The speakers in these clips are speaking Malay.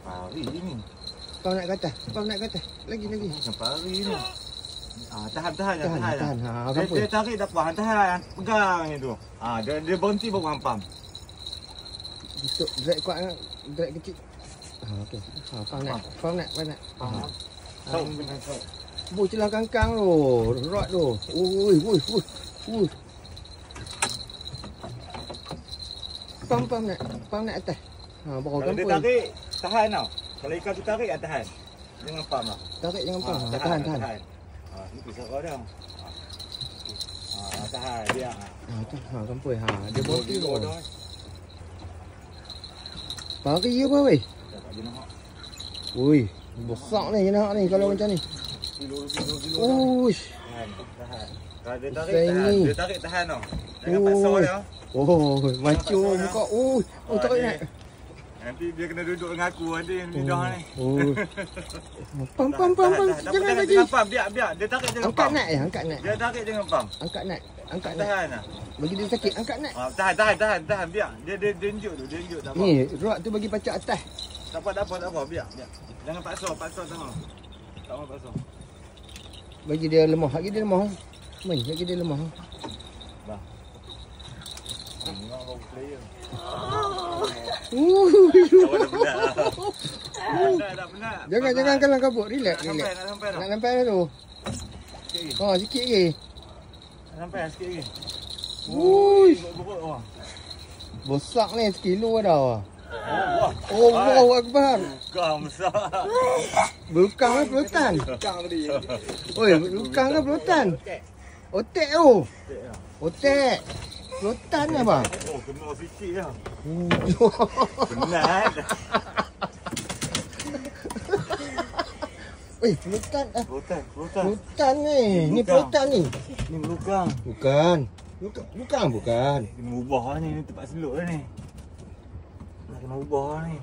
Pari ni. Kau nak ke atas. Kau nak ke atas. Lagi. Pari ni. Tahan. Tahan. Dia tarik tak apa. Tahan. Pegang itu. Dia berhenti baru hampam. Tutup drag kuat. Drag kecil. Okey. Kau nak. Bu celah kangkang tu. Rod tu. Ui. Pam nak atas. Baru Kalau dia kampung. tarik, tahan tau. Kalau ikan tu tarik, tahan. Jangan pam lah. Tarik jangan pam. Tahan. Ni pisau kau dah. Tahan. Dia. Kampung. Dia berhenti tu. dah. Pari apa weh? Tak jenak. Ui. Besar ni jenak ni kalau macam ni. Kilo. Uish. Tahan. Kalau dia tarik, Besar tahan. ni. Dia tarik, tahan tau. Jangan paksa dia. Macu muka. Tarik nak. Nanti dia kena duduk dengan aku nanti lidah ni. Pam. Jangan lagi. Jangan pam, biar. Dia tarik jangan pam. Angkat nak. Dia tarik jangan pam. Angkat nak. Tahan lah. Bagi dia sakit, angkat nak. Tahan, biar. Dia injuk tak apa. Ni, rod tu bagi pacak atas. Tak apa, biar. Jangan paksa tengok. Tak mau paksa. Bagi dia lemah, bagi dia lemah. Bah. Tengok kau player. Jangan kalang kabut, relax. Nak Nak sampai tu. Sikit lagi. Sampai sikit lagi. Uish. Besar ni, sekilo dah. Allahu Akbar. Kau besar. Berukang ke pelutan? Oi, berukang ke pelutan? Otek tu. Otek. Pelutan ni bang. Kena sikit lah. Penat. Pelutan. Pelutan ni. Ni pelutan ni. Ni berukang. Bukan. Kena ubah ni tempat seluk ni. Nak kena ubah ni.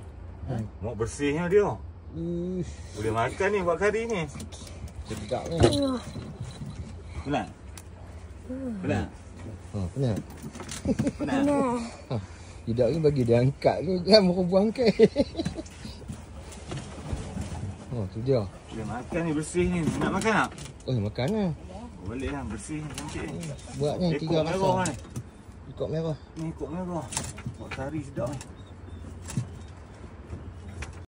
Mau bersihnya dia. Boleh makan ni buat kari ni. Sedap ni. Penat. Penat. Penat. Tidak ni bagi dia angkat tu. Jangan buang ke. Tu dia. Boleh makan ni bersih ni. Nak makan tak? Makan lah. Boleh lah bersih cantik ni. Buat ni 3 rasa. Merah ni. Ikut merah. Ni ikut merah. Buat kari sedap ni.